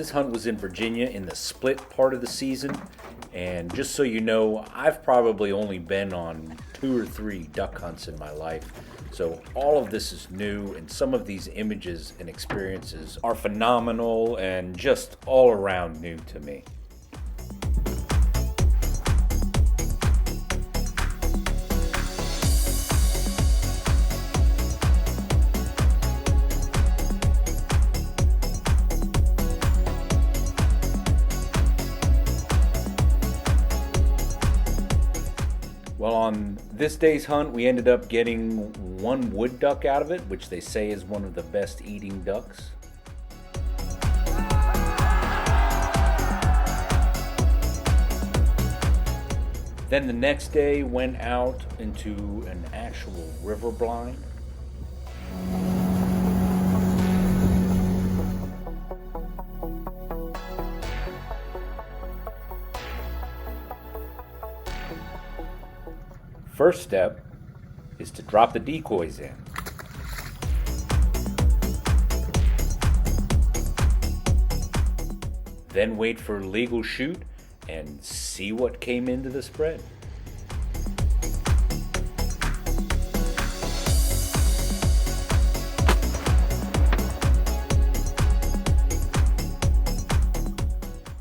This hunt was in Virginia in the split part of the season. And just so you know, I've probably only been on 2 or 3 duck hunts in my life. So all of this is new, and some of these images and experiences are phenomenal and just all around new to me. Well, on this day's hunt, we ended up getting 1 wood duck out of it, which they say is one of the best eating ducks. Then the next day went out into an actual river blind. First step is to drop the decoys in. Then wait for legal shoot and see what came into the spread.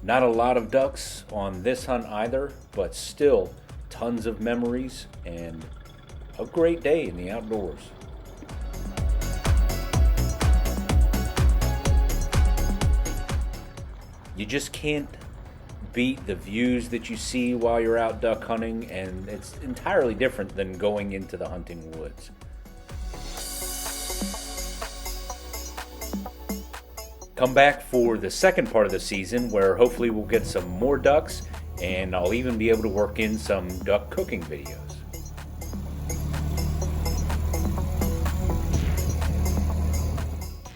Not a lot of ducks on this hunt either, but still tons of memories and a great day in the outdoors. You just can't beat the views that you see while you're out duck hunting, and it's entirely different than going into the hunting woods. Come back for the second part of the season where hopefully we'll get some more ducks, and I'll even be able to work in some duck cooking videos.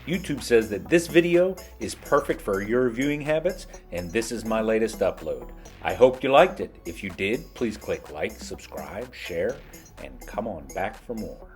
YouTube says that this video is perfect for your viewing habits, and this is my latest upload. I hope you liked it. If you did, please click like, subscribe, share, and come on back for more.